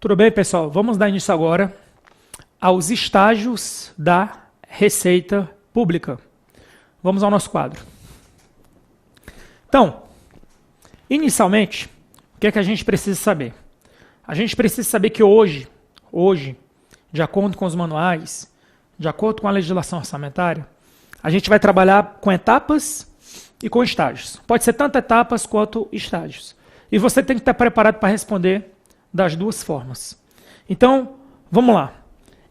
Tudo bem, pessoal? Vamos dar início agora aos estágios da receita pública. Vamos ao nosso quadro. Então, inicialmente, o que é que a gente precisa saber? A gente precisa saber que hoje, de acordo com os manuais, de acordo com a legislação orçamentária, a gente vai trabalhar com etapas e com estágios. Pode ser tanto etapas quanto estágios. E você tem que estar preparado para responder das duas formas. Então, vamos lá.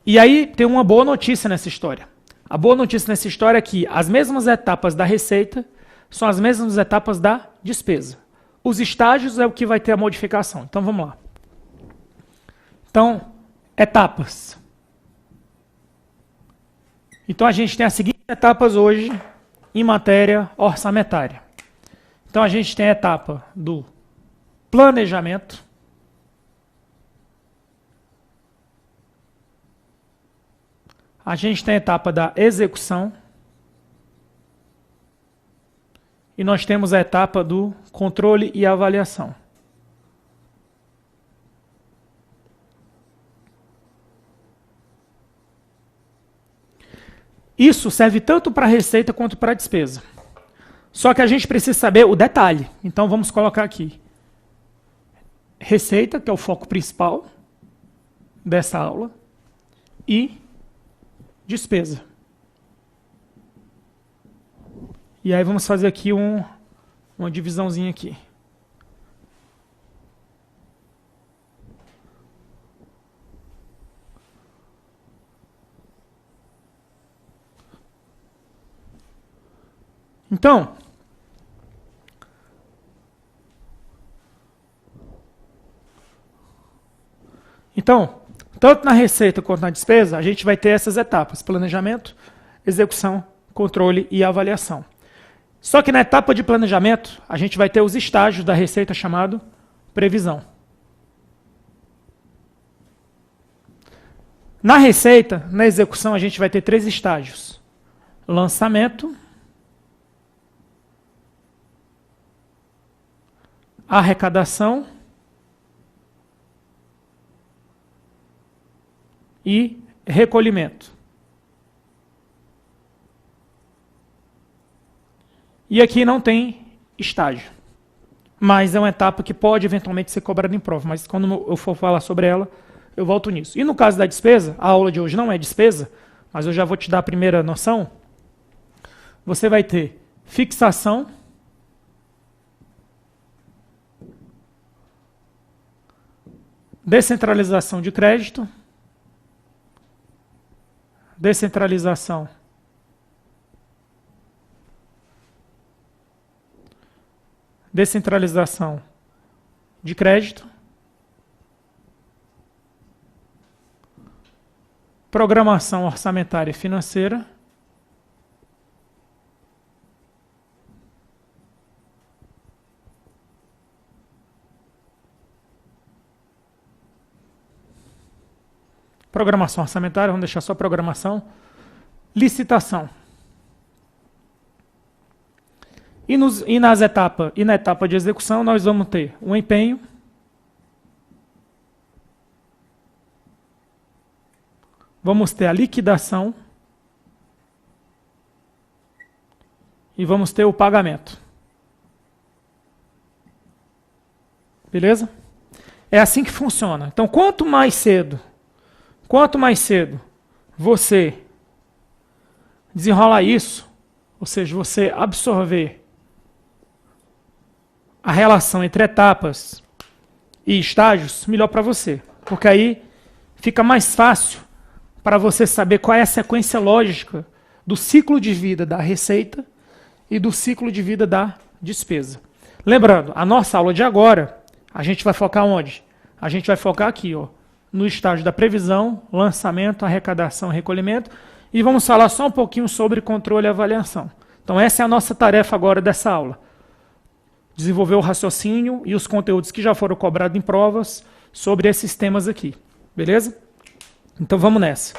E aí tem uma boa notícia nessa história. A boa notícia nessa história é que as mesmas etapas da receita são as mesmas etapas da despesa. Os estágios é o que vai ter a modificação. Então, vamos lá. Então, etapas. Então, a gente tem as seguintes etapas hoje em matéria orçamentária. Então, a gente tem a etapa do planejamento. A gente tem a etapa da execução. E nós temos a etapa do controle e avaliação. Isso serve tanto para a receita quanto para a despesa. Só que a gente precisa saber o detalhe. Então vamos colocar aqui. Receita, que é o foco principal dessa aula, e despesa. E aí vamos fazer aqui uma divisãozinha aqui. Então, tanto na receita quanto na despesa, a gente vai ter essas etapas: planejamento, execução, controle e avaliação. Só que na etapa de planejamento, a gente vai ter os estágios da receita chamado previsão. Na receita, na execução, a gente vai ter 3 estágios: lançamento, arrecadação e recolhimento. E aqui não tem estágio, mas é uma etapa que pode eventualmente ser cobrada em prova, mas quando eu for falar sobre ela, eu volto nisso. E no caso da despesa, a aula de hoje não é despesa, mas eu já vou te dar a primeira noção. Você vai ter fixação, descentralização de crédito, descentralização de crédito, programação orçamentária e financeira, programação orçamentária, vamos deixar só programação, licitação. E na etapa de execução, nós vamos ter um empenho, vamos ter a liquidação e vamos ter o pagamento. Beleza? É assim que funciona. Então, quanto mais cedo você desenrolar isso, ou seja, você absorver a relação entre etapas e estágios, melhor para você. Porque aí fica mais fácil para você saber qual é a sequência lógica do ciclo de vida da receita e do ciclo de vida da despesa. Lembrando, a nossa aula de agora, a gente vai focar onde? A gente vai focar aqui, ó, no estágio da previsão, lançamento, arrecadação e recolhimento, e vamos falar só um pouquinho sobre controle e avaliação. Então essa é a nossa tarefa agora dessa aula. Desenvolver o raciocínio e os conteúdos que já foram cobrados em provas sobre esses temas aqui. Beleza? Então vamos nessa.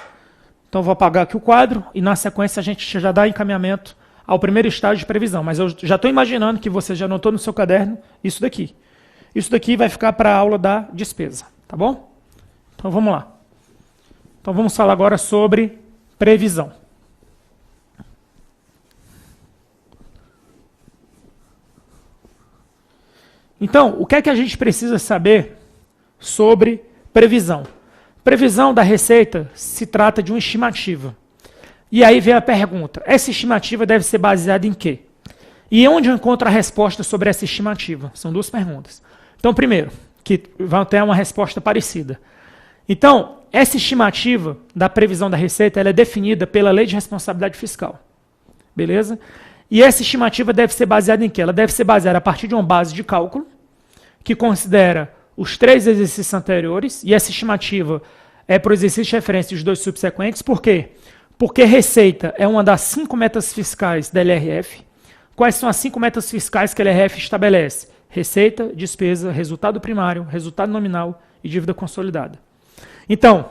Então eu vou apagar aqui o quadro e na sequência a gente já dá encaminhamento ao primeiro estágio de previsão. Mas eu já estou imaginando que você já anotou no seu caderno isso daqui. Isso daqui vai ficar para a aula da despesa. Tá bom? Então vamos lá. Então vamos falar agora sobre previsão. Então, o que é que a gente precisa saber sobre previsão? Previsão da receita se trata de uma estimativa. E aí vem a pergunta, essa estimativa deve ser baseada em quê? E onde eu encontro a resposta sobre essa estimativa? São duas perguntas. Então, primeiro, que vão ter uma resposta parecida. Então, essa estimativa da previsão da receita ela é definida pela Lei de Responsabilidade Fiscal. Beleza? E essa estimativa deve ser baseada em quê? Ela deve ser baseada a partir de uma base de cálculo, que considera os 3 exercícios anteriores, e essa estimativa é para o exercício de referência dos 2 subsequentes. Por quê? Porque receita é uma das 5 metas fiscais da LRF. Quais são as 5 metas fiscais que a LRF estabelece? Receita, despesa, resultado primário, resultado nominal e dívida consolidada. Então,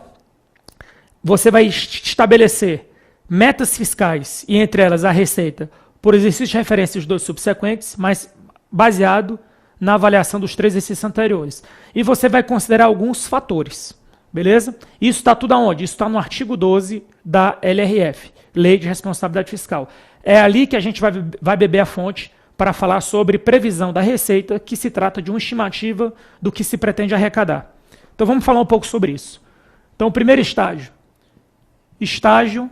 você vai estabelecer metas fiscais, e entre elas a receita, por exercício de referência dos 2 subsequentes, mas baseado na avaliação dos 3 exercícios anteriores. E você vai considerar alguns fatores, beleza? Isso está tudo aonde? Isso está no artigo 12 da LRF, Lei de Responsabilidade Fiscal. É ali que a gente vai beber a fonte para falar sobre previsão da receita, que se trata de uma estimativa do que se pretende arrecadar. Então vamos falar um pouco sobre isso. Então o primeiro estágio. Estágio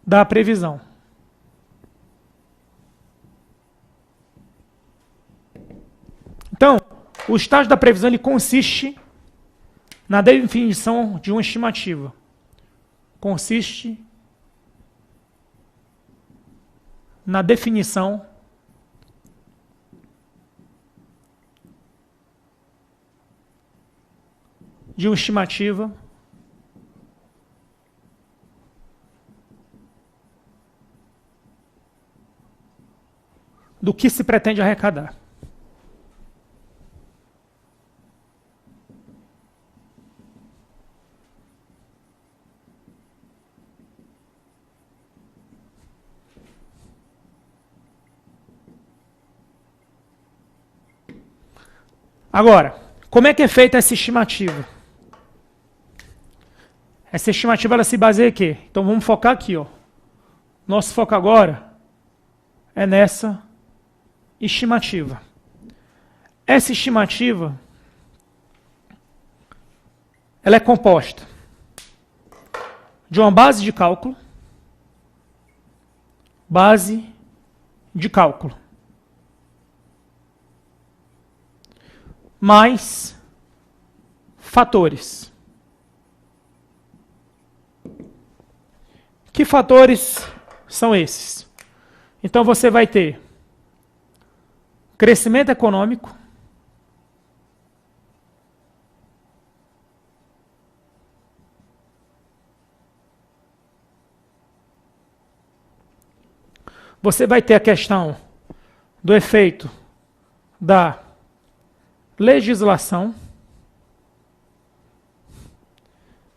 da previsão. Então, o estágio da previsão ele consiste na definição de uma estimativa. Consiste na definição de uma estimativa do que se pretende arrecadar. Agora, como é que é feita essa estimativa? Essa estimativa ela se baseia em quê? Então vamos focar aqui, ó. Nosso foco agora é nessa estimativa. Essa estimativa ela é composta de uma base de cálculo, mais fatores. Que fatores são esses? Então você vai ter crescimento econômico, você vai ter a questão do efeito da legislação,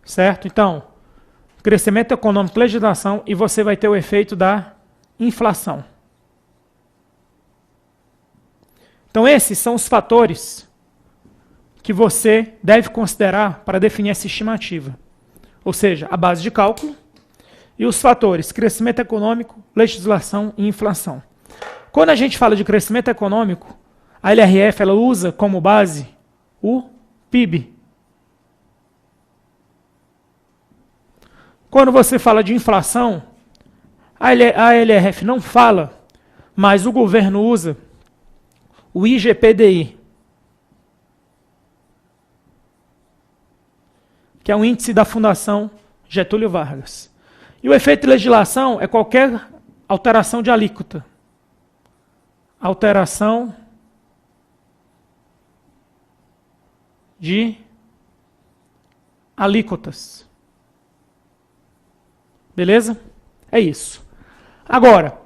certo? Então, crescimento econômico, legislação, e você vai ter o efeito da inflação. Então, esses são os fatores que você deve considerar para definir essa estimativa. Ou seja, a base de cálculo e os fatores crescimento econômico, legislação e inflação. Quando a gente fala de crescimento econômico, a LRF ela usa como base o PIB. Quando você fala de inflação, a LRF não fala, mas o governo usa o IGPDI, que é um índice da Fundação Getúlio Vargas. E o efeito de legislação é qualquer alteração de alíquota. Alteração de alíquotas. Beleza? É isso. Agora,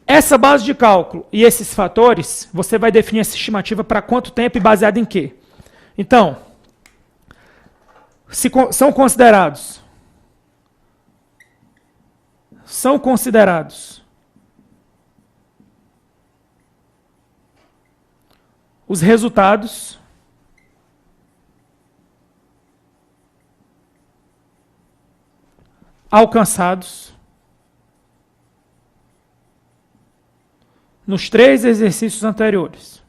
essa base de cálculo e esses fatores, você vai definir essa estimativa para quanto tempo e baseado em quê? Então, são considerados os resultados alcançados nos 3 exercícios anteriores.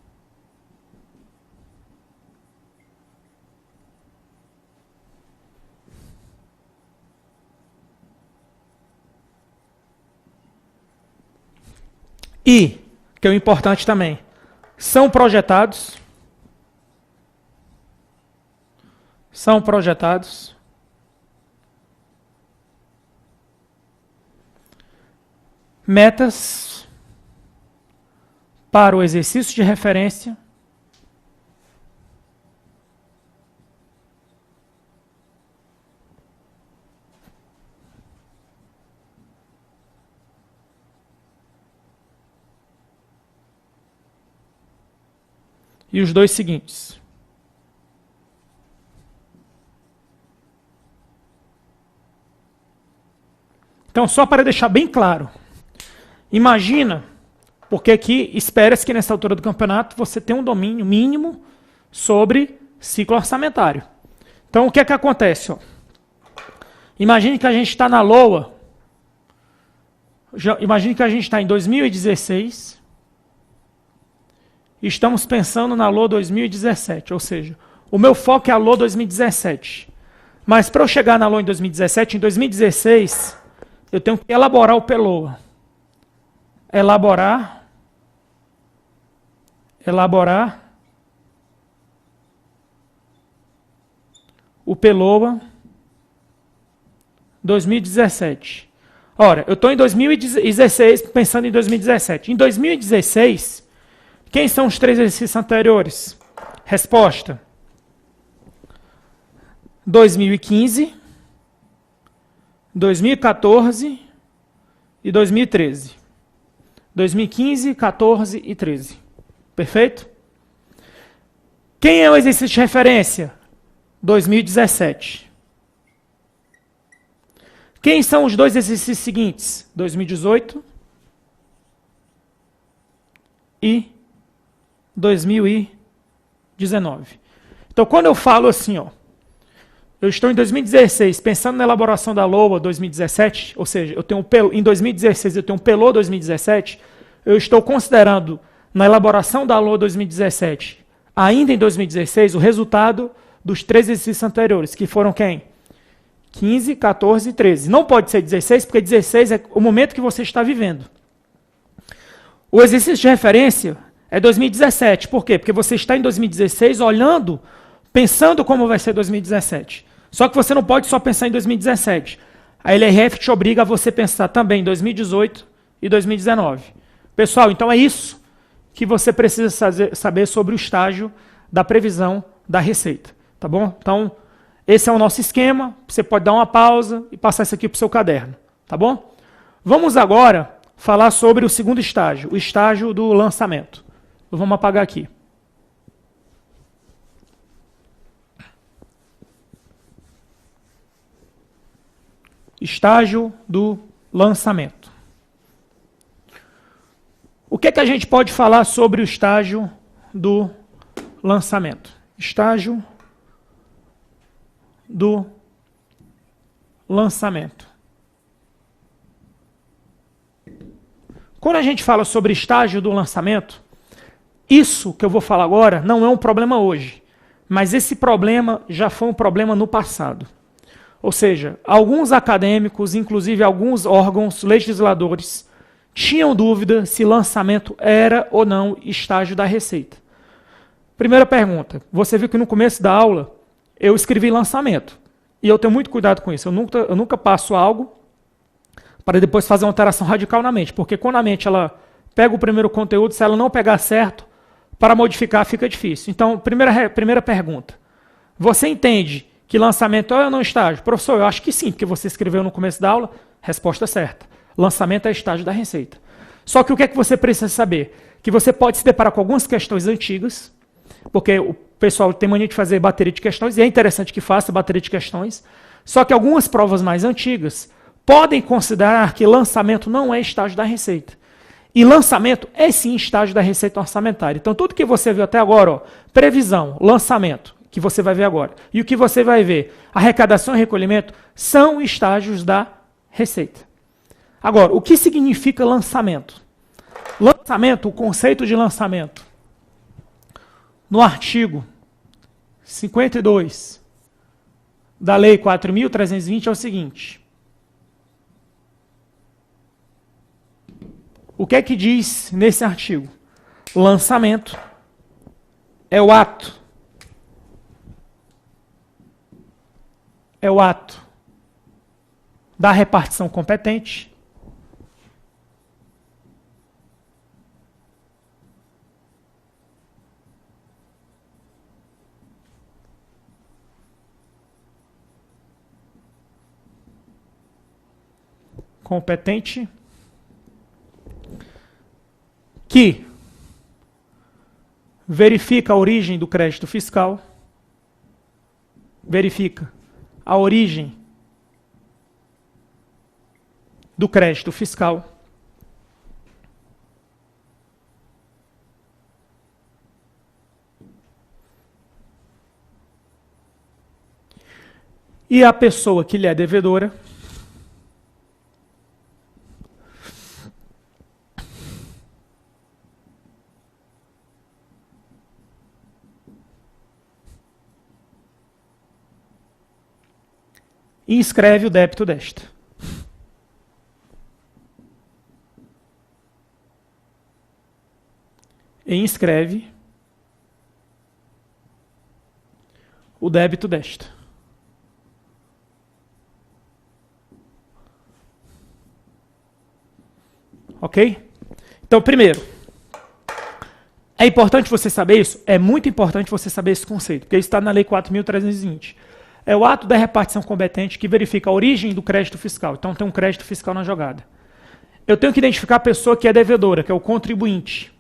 E, que é o importante também, são projetados metas para o exercício de referência e os 2 seguintes. Então, só para deixar bem claro, imagina, porque aqui espera-se que nessa altura do campeonato você tenha um domínio mínimo sobre ciclo orçamentário. Então, o que é que acontece? Ó? Imagine que a gente está na LOA, imagine que a gente está em 2016, e estamos pensando na LOA 2017, ou seja, o meu foco é a LOA 2017. Mas para eu chegar na LOA em 2017, em 2016, eu tenho que elaborar o PLOA. Elaborar o PLOA 2017. Ora, eu estou em 2016 pensando em 2017. Em 2016, quem são os 3 exercícios anteriores? Resposta: 2015, 2014 e 2013. 2015, 14 e 13. Perfeito? Quem é o exercício de referência? 2017. Quem são os 2 exercícios seguintes? 2018 e 2019. Então, quando eu falo assim, ó, eu estou em 2016 pensando na elaboração da LOA 2017, ou seja, eu tenho em 2016 eu tenho um PLOA 2017, eu estou considerando na elaboração da LOA 2017, ainda em 2016, o resultado dos 3 exercícios anteriores, que foram quem? 15, 14 e 13. Não pode ser 16, porque 16 é o momento que você está vivendo. O exercício de referência é 2017. Por quê? Porque você está em 2016 olhando, pensando como vai ser 2017. Só que você não pode só pensar em 2017. A LRF te obriga a você pensar também em 2018 e 2019. Pessoal, então é isso que você precisa saber sobre o estágio da previsão da receita. Tá bom? Então, esse é o nosso esquema. Você pode dar uma pausa e passar isso aqui para o seu caderno. Tá bom? Vamos agora falar sobre o segundo estágio, o estágio do lançamento. Vamos apagar aqui. Estágio do lançamento. O que é que a gente pode falar sobre o estágio do lançamento? Estágio do lançamento. Quando a gente fala sobre estágio do lançamento, isso que eu vou falar agora não é um problema hoje, mas esse problema já foi um problema no passado. Ou seja, alguns acadêmicos, inclusive alguns órgãos legisladores, tinham dúvida se lançamento era ou não estágio da receita. Primeira pergunta, você viu que no começo da aula eu escrevi lançamento, e eu tenho muito cuidado com isso, eu nunca passo algo para depois fazer uma alteração radical na mente, porque quando a mente ela pega o primeiro conteúdo, se ela não pegar certo, para modificar fica difícil. Então, primeira pergunta, você entende que lançamento é ou não estágio? Professor, eu acho que sim, porque você escreveu no começo da aula, resposta certa. Lançamento é estágio da receita. Só que o que é que você precisa saber? Que você pode se deparar com algumas questões antigas, porque o pessoal tem mania de fazer bateria de questões, e é interessante que faça bateria de questões, só que algumas provas mais antigas podem considerar que lançamento não é estágio da receita. E lançamento é sim estágio da receita orçamentária. Então tudo que você viu até agora, ó, previsão, lançamento, que você vai ver agora, e o que você vai ver, arrecadação e recolhimento, são estágios da receita. Agora, o que significa lançamento? Lançamento, o conceito de lançamento, no artigo 52 da Lei 4.320 é o seguinte. O que é que diz nesse artigo? Lançamento é o ato da repartição competente que verifica a origem do crédito fiscal, verifica a origem do crédito fiscal, e a pessoa que lhe é devedora e inscreve o débito desta. E inscreve o débito desta. Ok? Então, primeiro, é importante você saber isso? É muito importante você saber esse conceito, porque isso está na Lei 4.320. É o ato da repartição competente que verifica a origem do crédito fiscal. Então, tem um crédito fiscal na jogada. Eu tenho que identificar a pessoa que é devedora, que é o contribuinte.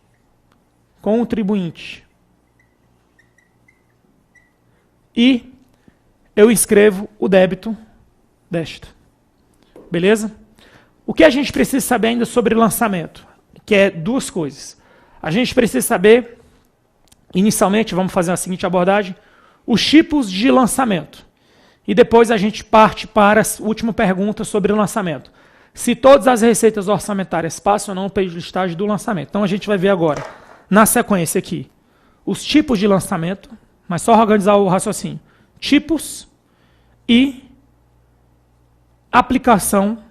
E eu inscrevo o débito desta. Beleza? O que a gente precisa saber ainda sobre lançamento? Que é duas coisas. A gente precisa saber, inicialmente, vamos fazer a seguinte abordagem, os tipos de lançamento. E depois a gente parte para a última pergunta sobre o lançamento. Se todas as receitas orçamentárias passam ou não pelo listagem do lançamento. Então a gente vai ver agora, na sequência aqui, os tipos de lançamento, mas só organizar o raciocínio. Tipos e aplicação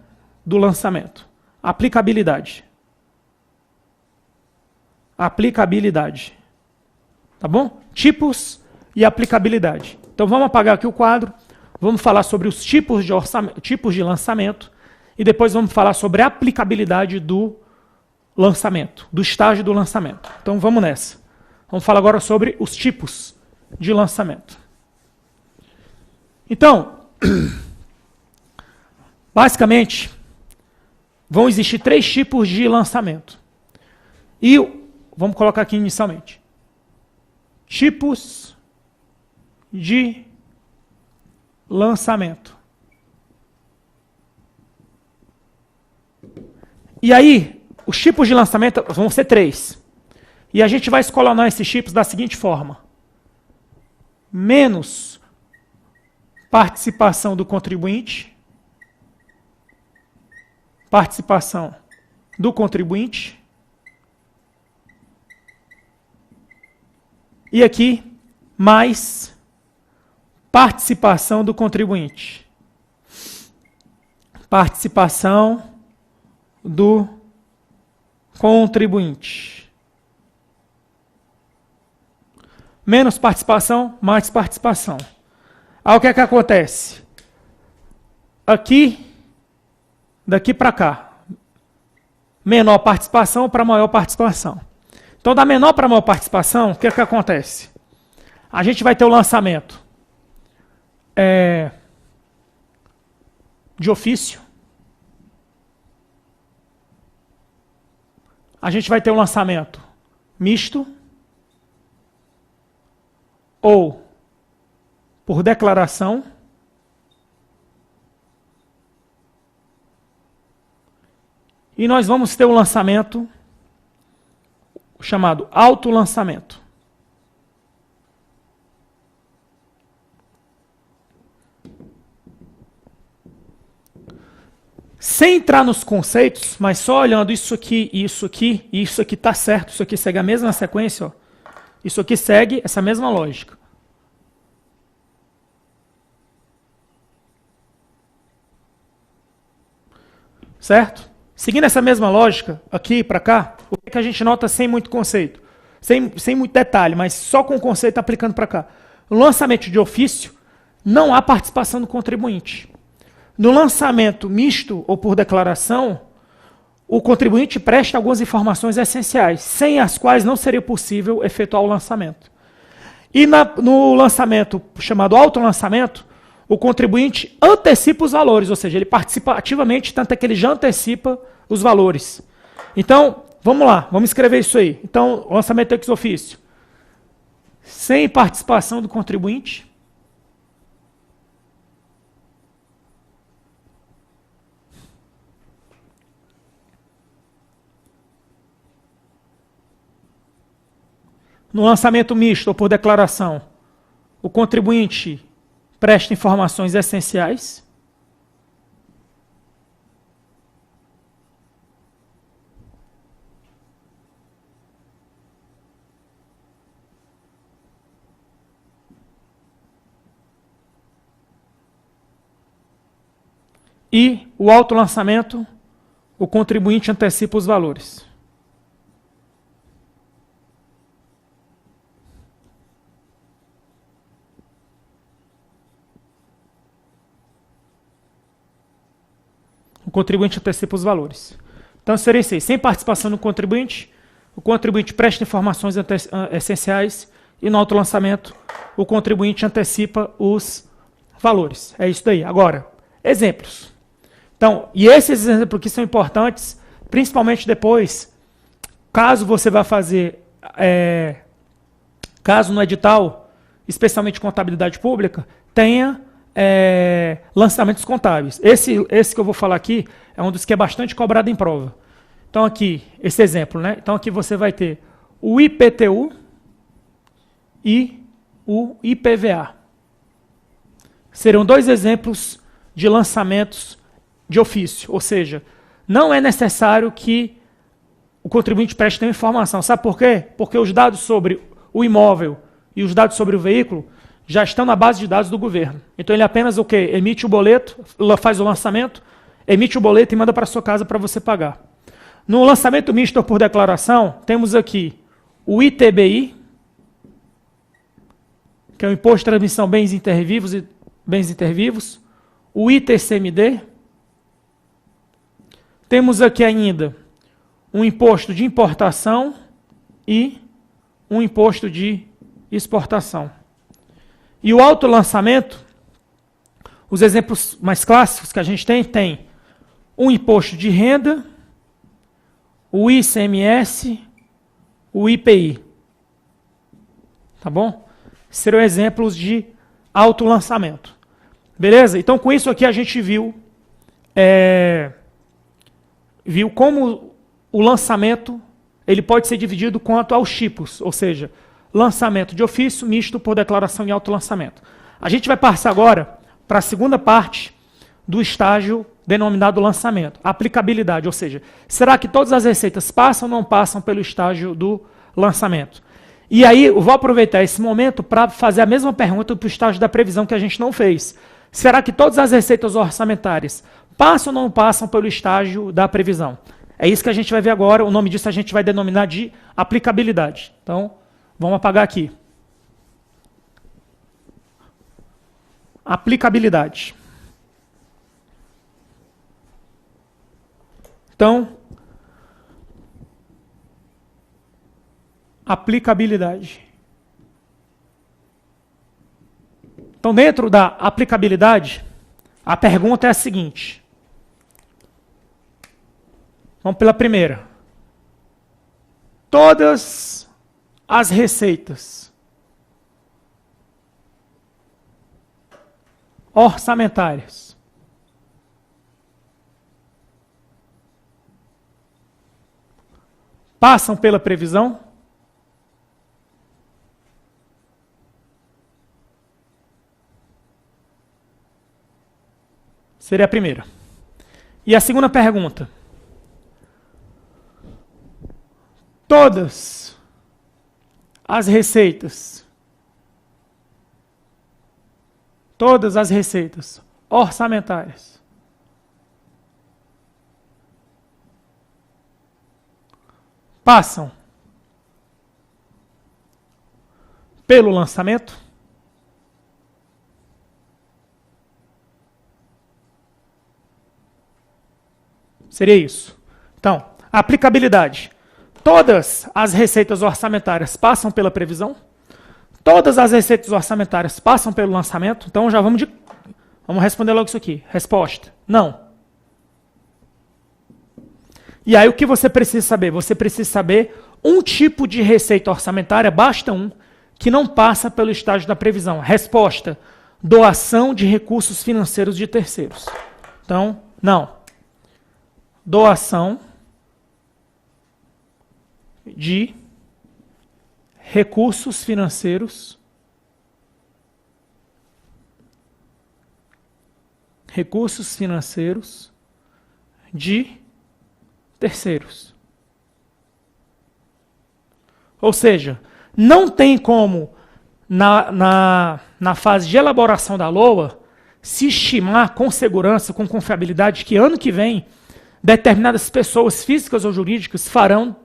do lançamento. Aplicabilidade. Tá bom? Tipos e aplicabilidade. Então vamos apagar aqui o quadro. Vamos falar sobre os tipos de lançamento e depois vamos falar sobre a aplicabilidade do lançamento, do estágio do lançamento. Então vamos nessa. Vamos falar agora sobre os tipos de lançamento. Então, basicamente, vão existir 3 tipos de lançamento. E vamos colocar aqui inicialmente. Tipos de lançamento. E aí, os tipos de lançamento vão ser 3. E a gente vai escalonar esses tipos da seguinte forma. Menos participação do contribuinte. E aqui, mais participação do contribuinte. Menos participação, mais participação. Aí o que é que acontece? Aqui, daqui para cá, menor participação para maior participação. Então, da menor para maior participação, o que é que acontece? A gente vai ter o lançamento de ofício. A gente vai ter um lançamento misto ou por declaração. E nós vamos ter um lançamento chamado autolançamento. Sem entrar nos conceitos, mas só olhando isso aqui, isso aqui, e isso aqui está certo, isso aqui segue a mesma sequência, ó. Isso aqui segue essa mesma lógica. Certo? Seguindo essa mesma lógica, aqui para cá, o que a gente nota sem muito conceito? Sem muito detalhe, mas só com o conceito aplicando para cá. No lançamento de ofício, não há participação do contribuinte. No lançamento misto ou por declaração, o contribuinte presta algumas informações essenciais, sem as quais não seria possível efetuar o lançamento. E no lançamento chamado autolançamento, o contribuinte antecipa os valores, ou seja, ele participa ativamente, tanto é que ele já antecipa os valores. Então, vamos lá, vamos escrever isso aí. Então, lançamento ex officio. Sem participação do contribuinte. No lançamento misto ou por declaração, o contribuinte presta informações essenciais. E o autolançamento, o contribuinte antecipa os valores. O contribuinte antecipa os valores. Então, seria isso aí. Sem participação do contribuinte, o contribuinte presta informações essenciais e no autolançamento, o contribuinte antecipa os valores. É isso daí. Agora, exemplos. Então, e esses exemplos aqui são importantes, principalmente depois, caso você vá fazer, caso no edital, especialmente contabilidade pública, tenha lançamentos contábeis. Esse que eu vou falar aqui é um dos que é bastante cobrado em prova. Então aqui, esse exemplo, né? Então aqui você vai ter o IPTU e o IPVA. Serão dois exemplos de lançamentos de ofício, ou seja, não é necessário que o contribuinte preste nenhuma informação. Sabe por quê? Porque os dados sobre o imóvel e os dados sobre o veículo já estão na base de dados do governo. Então ele apenas o quê? Emite o boleto, faz o lançamento, emite o boleto e manda para a sua casa para você pagar. No lançamento misto ou por declaração, temos aqui o ITBI, que é o Imposto de Transmissão Bens Intervivos, o ITCMD. Temos aqui ainda um imposto de importação e um imposto de exportação. E o autolançamento, os exemplos mais clássicos que a gente tem o imposto de renda, o ICMS, o IPI. Tá bom? Serão exemplos de autolançamento. Beleza? Então, com isso aqui a gente viu como o lançamento ele pode ser dividido quanto aos tipos, ou seja, lançamento de ofício, misto por declaração e autolançamento. A gente vai passar agora para a segunda parte do estágio denominado lançamento, aplicabilidade, ou seja, será que todas as receitas passam ou não passam pelo estágio do lançamento? E aí eu vou aproveitar esse momento para fazer a mesma pergunta para o estágio da previsão que a gente não fez. Será que todas as receitas orçamentárias passam ou não passam pelo estágio da previsão? É isso que a gente vai ver agora, o nome disso a gente vai denominar de aplicabilidade. Então, vamos apagar aqui. Aplicabilidade. Então, aplicabilidade. Então, dentro da aplicabilidade, a pergunta é a seguinte. Vamos pela primeira. Todas as receitas orçamentárias passam pela previsão? Seria a primeira. E a segunda pergunta. Todas as receitas orçamentárias passam pelo lançamento? Seria isso. Então, aplicabilidade. Todas as receitas orçamentárias passam pela previsão? Todas as receitas orçamentárias passam pelo lançamento? Então já vamos responder logo isso aqui. Resposta: não. E aí o que você precisa saber? Você precisa saber um tipo de receita orçamentária, basta um, que não passa pelo estágio da previsão. Resposta: doação de recursos financeiros de terceiros. Então, não. Doação de recursos financeiros de terceiros. Ou seja, não tem como, na fase de elaboração da LOA, se estimar com segurança, com confiabilidade, que ano que vem, determinadas pessoas físicas ou jurídicas farão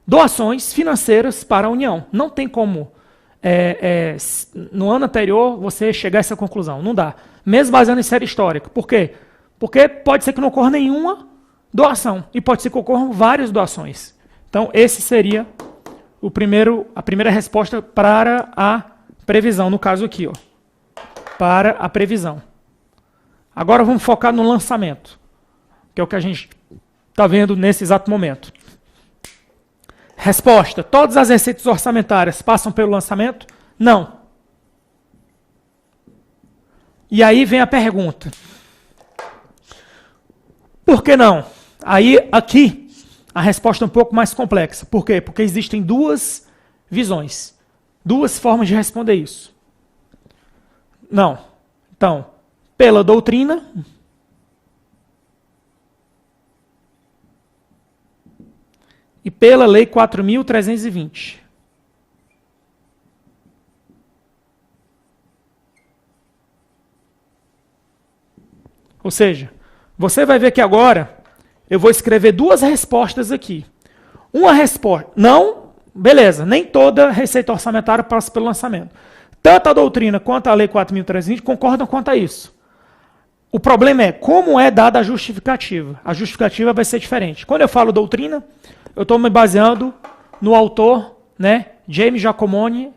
doações financeiras para a União. Não tem como, no ano anterior, você chegar a essa conclusão. Não dá. Mesmo baseando em série histórica. Por quê? Porque pode ser que não ocorra nenhuma doação. E pode ser que ocorram várias doações. Então, esse seria a primeira resposta para a previsão. No caso aqui, ó, para a previsão. Agora vamos focar no lançamento, que é o que a gente está vendo nesse exato momento. Resposta: todas as receitas orçamentárias passam pelo lançamento? Não. E aí vem a pergunta. Por que não? Aí, aqui, a resposta é um pouco mais complexa. Por quê? Porque existem duas visões, duas formas de responder isso. Não. Então, pela doutrina e pela Lei 4.320. Ou seja, você vai ver que agora eu vou escrever duas respostas aqui. Uma resposta, não, beleza, nem toda receita orçamentária passa pelo lançamento. Tanto a doutrina quanto a Lei 4.320 concordam quanto a isso. O problema é como é dada a justificativa. A justificativa vai ser diferente. Quando eu falo doutrina, eu estou me baseando no autor, né, James Giacomoni,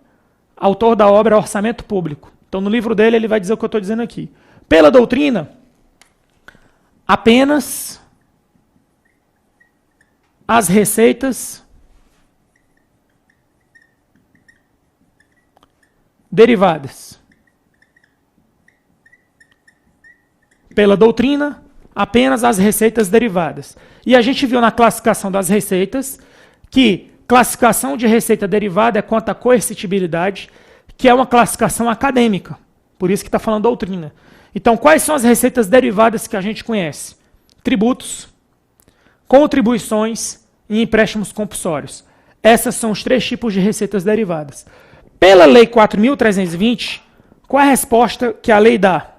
autor da obra Orçamento Público. Então, no livro dele, ele vai dizer o que eu estou dizendo aqui. Pela doutrina, apenas as receitas derivadas. Pela doutrina, apenas as receitas derivadas. E a gente viu na classificação das receitas que classificação de receita derivada é quanto à coercitibilidade, que é uma classificação acadêmica. Por isso que está falando doutrina. Então, quais são as receitas derivadas que a gente conhece? Tributos, contribuições e empréstimos compulsórios. Esses são os três tipos de receitas derivadas. Pela Lei 4.320, qual é a resposta que a lei dá?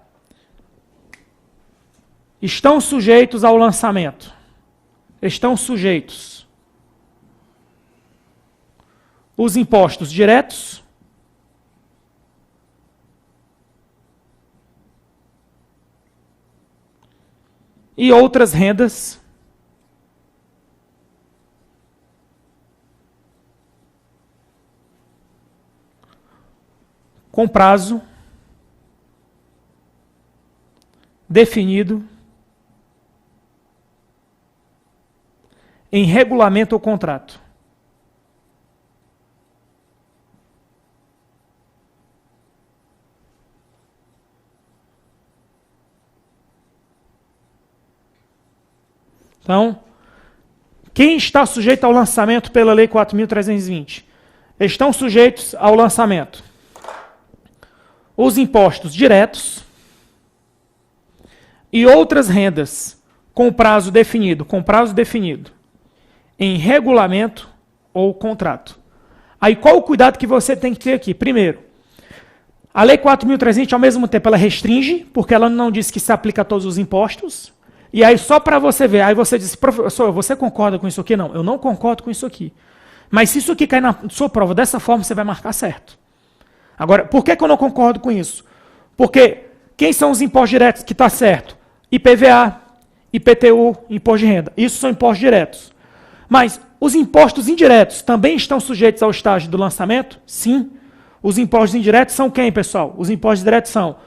Estão sujeitos ao lançamento. Estão sujeitos os impostos diretos, e outras rendas com prazo definido em regulamento ou contrato. Então, quem está sujeito ao lançamento pela Lei 4.320? Estão sujeitos ao lançamento os impostos diretos e outras rendas com prazo definido, em regulamento ou contrato. Aí qual o cuidado que você tem que ter aqui? Primeiro, a Lei 4.300, ao mesmo tempo, ela restringe, porque ela não diz que se aplica a todos os impostos. E aí, só para você ver, aí você diz, professor, você concorda com isso aqui? Não, eu não concordo com isso aqui. Mas se isso aqui cair na sua prova dessa forma, você vai marcar certo. Agora, por que eu não concordo com isso? Porque quem são os impostos diretos que está certo? IPVA, IPTU, imposto de renda. Isso são impostos diretos. Mas os impostos indiretos também estão sujeitos ao estágio do lançamento? Sim. Os impostos indiretos são quem, pessoal? Os impostos diretos são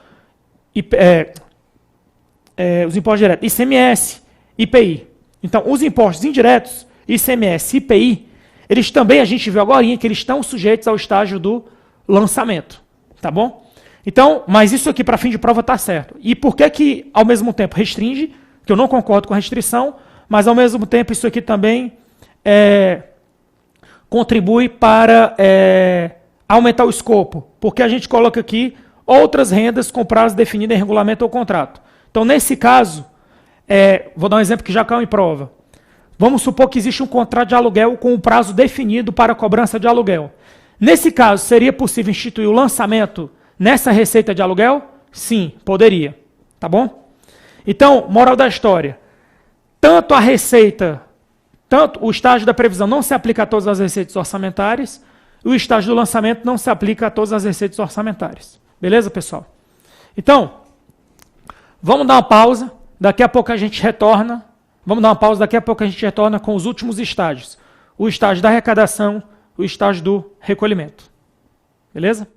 os impostos diretos, ICMS, IPI. Então, os impostos indiretos, ICMS, IPI, eles também, a gente viu agora que eles estão sujeitos ao estágio do lançamento. Tá bom? Então, mas isso aqui para fim de prova está certo. E por que ao mesmo tempo restringe, que eu não concordo com a restrição, mas ao mesmo tempo isso aqui também contribui para aumentar o escopo, porque a gente coloca aqui outras rendas com prazo definido em regulamento ou contrato. Então, nesse caso, vou dar um exemplo que já caiu em prova. Vamos supor que existe um contrato de aluguel com um prazo definido para a cobrança de aluguel. Nesse caso, seria possível instituir o lançamento nessa receita de aluguel? Sim, poderia. Tá bom? Então, moral da história. Tanto o estágio da previsão não se aplica a todas as receitas orçamentárias, e o estágio do lançamento não se aplica a todas as receitas orçamentárias. Beleza, pessoal? Então, vamos dar uma pausa. Daqui a pouco a gente retorna. Com os últimos estágios. O estágio da arrecadação, o estágio do recolhimento. Beleza?